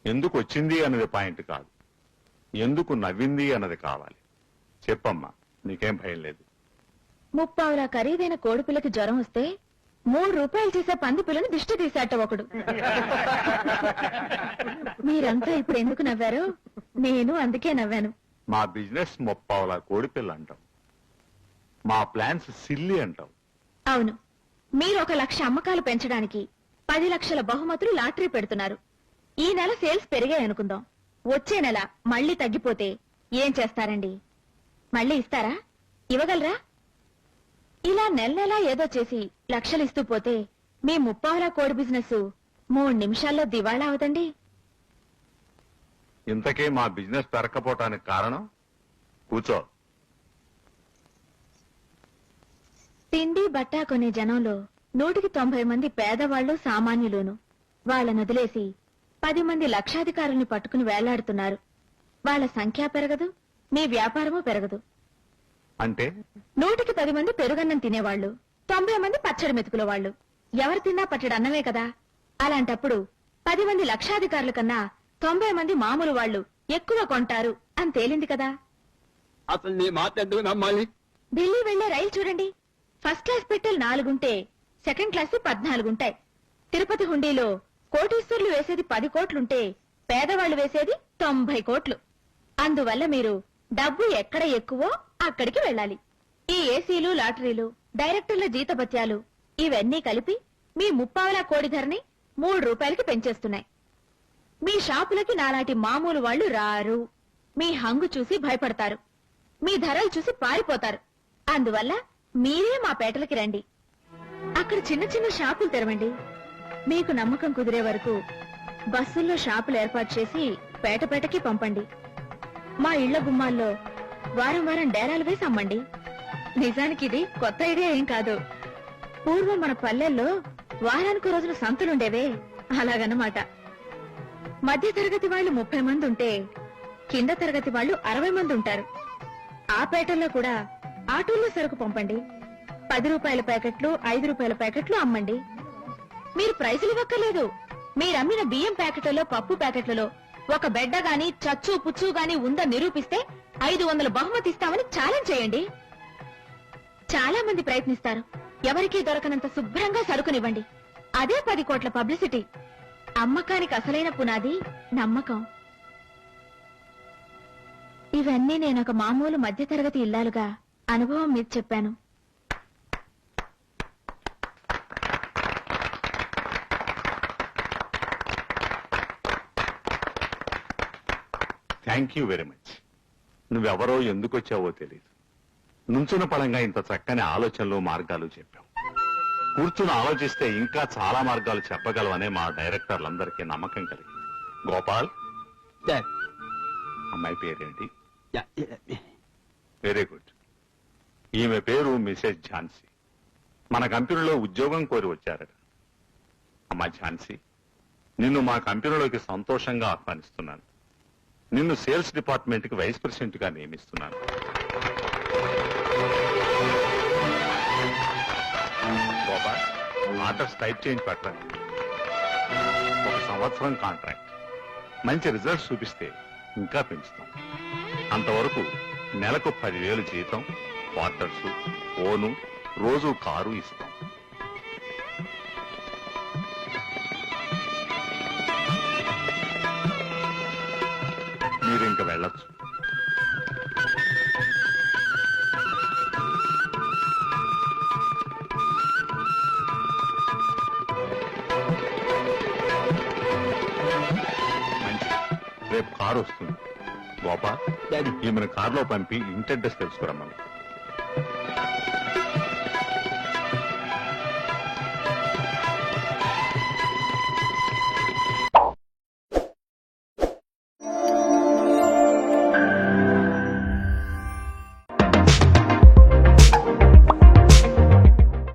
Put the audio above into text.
ఎందుకు వచ్చింది అన్నది పాయింట్ కాదు, ఎందుకు నవ్వింది అన్నది కావాలి. చెప్పమ్మా, నీకేం భయం లేదు. 30 ఖరీదైన కోడిపిల్లకి జ్వరం వస్తే 3 రూపాయలు చేసే పంది పిల్లని దిష్టి తీశాట ఒకడు. మీరంతా ఇప్పుడు ఎందుకు నవ్వారు? నేను అందుకే నవ్వాను. మా బిజినెస్ 30 కోడిపిల్ల అంటాం, మా ప్లాన్స్ సిల్లి అంటాం. అవును, మీరు 1 లక్ష అమ్మకాలు పెంచడానికి 10 లక్షల బహుమతులు లాటరీ పెడుతున్నారు. ఈ నెల సేల్స్ పెరిగాయనుకుందాం, వచ్చే నెల మళ్లీ తగ్గిపోతే ఏం చేస్తారండి? మళ్లీ ఇస్తారా? ఇవ్వగలరా? ఇలా నెల నెలా ఏదో చేసి లక్షలు ఇస్తూ పోతే మీ 30 కోడి బిజినెస్ 3 నిమిషాల్లో దివాళా అవదండి. ఇంతకే మా బిజినెస్ పెరకపోవటానికి కారణం? కూర్చో. తిండి బట్టా కొనే జనంలో 190 మంది పేదవాళ్లు సామాన్యులును. వాళ్ళను వదిలేసి 10 మంది లక్షాధికారుల్ని పట్టుకుని వేలాడుతున్నారు. వాళ్ల సంఖ్య పెరగదు, మీ వ్యాపారమూ పెరగదు. అంటే 100కి 10 మంది పెరుగన్నం తినేవాళ్లు, 90 మంది పచ్చడి మెతుకుల వాళ్ళు. ఎవరు తిన్నా పచ్చడి అన్నమే కదా. అలాంటప్పుడు 10 మంది లక్షాధికారుల కన్నా 90 మంది మామూలు వాళ్లు ఎక్కువ కొంటారు అని తేలింది కదా. అసలు నీ మాట ఎందుకు నమ్మాలి? ఢిల్లీ వెళ్లే రైలు చూడండి, ఫస్ట్ క్లాస్ పెట్టెలు 4 ఉంటే సెకండ్ క్లాస్ 14 ఉంటాయి. తిరుపతి హుండీలో కోటీశ్వర్లు వేసేది 10 కోట్లుంటే పేదవాళ్లు వేసేది 90 కోట్లు. అందువల్ల మీరు డబ్బు ఎక్కడ ఎక్కువో అక్కడికి వెళ్ళాలి. ఈ ఏసీలు, లాటరీలు, డైరెక్టర్ల జీతభత్యాలు ఇవన్నీ కలిపి మీ 30 కోడి ధరని 3 రూపాయలకి పెంచేస్తున్నాయి. మీ షాపులకి నాలాంటి మామూలు వాళ్లు రారు. మీ హంగు చూసి భయపడతారు, మీ ధరలు చూసి పారిపోతారు. అందువల్ల మీరే మా పేటలకి రండి. అక్కడ చిన్న చిన్న షాపులు తెరవండి. మీకు నమ్మకం కుదిరే వరకు బస్సుల్లో షాపులు ఏర్పాటు చేసి పేట పేటకి పంపండి. మా ఇళ్ల గుమ్మాల్లో వారం వారం డేరాలు వేసి అమ్మండి. నిజానికి ఇది కొత్త ఐడియా ఏం కాదు. పూర్వం మన పల్లెల్లో వారానికి రోజున సంతులుండేవే, అలాగన్నమాట. మధ్య తరగతి వాళ్ళు 30 మంది ఉంటే కింద తరగతి వాళ్ళు 60 మంది ఉంటారు. ఆ పేటల్లో కూడా ఆటోల్లో సరుకు పంపండి. 10 రూపాయల ప్యాకెట్లు, 5 రూపాయల ప్యాకెట్లు అమ్మండి. మీరు ప్రైజులు ఇవ్వక్కర్లేదు. మీరమ్మిన బియ్యం ప్యాకెట్లలో, పప్పు ప్యాకెట్లలో ఒక బెడ్డ గాని చచ్చు పుచ్చు గాని ఉందని నిరూపిస్తే 500 బహుమతి ఇస్తామని ఛాలెంజ్ చేయండి. చాలా మంది ప్రయత్నిస్తారు. ఎవరికీ దొరకనంత శుభ్రంగా సరుకునివ్వండి. అదే 10 కోట్ల పబ్లిసిటీ. అమ్మకానికి అసలైన పునాది నమ్మకం. ఇవన్నీ నేనొక మామూలు మధ్యతరగతి ఇల్లాలుగా అనుభవం మీద చెప్పాను. Thank you very much. నువ్వెవరో ఎందుకు వచ్చావో తెలియదు. నుంచున్న పడంగా ఇంత చక్కని ఆలోచనలు, మార్గాలు చెప్పావు. కూర్చుని ఆలోచిస్తే ఇంకా చాలా మార్గాలు చెప్పగలవనే మా డైరెక్టర్లందరికీ నమ్మకం కలిగింది. గోపాల్, అమ్మాయి పేరేంటి? Very good. ఈమె పేరు మిసెస్ ఝాన్సీ. మన కంపెనీలో ఉద్యోగం కోరి వచ్చారట. అమ్మా ఝాన్సీ, నిన్ను మా కంపెనీలోకి సంతోషంగా ఆహ్వానిస్తున్నాను. నిన్ను సేల్స్ డిపార్ట్మెంట్ కి వైస్ ప్రెసిడెంట్ గా నియమిస్తున్నాను. గోపాల్, ఆర్డర్స్ టైప్ చేయించి పెట్టండి. 1 సంవత్సరం కాంట్రాక్ట్. మంచి రిజల్ట్స్ చూపిస్తే ఇంకా పెంచుతాం. అంతవరకు నెలకు 10,000 జీతం, క్వార్టర్స్, ఫోను, రోజు కారు ఇస్తాం. మీరు ఇంకా వెళ్ళొచ్చు. మంచి, రేపు కారు వస్తుంది. గోపా, ఈమెను కారులో పంపి ఇంటి అడ్రస్ తెలుసుకురమ్మను.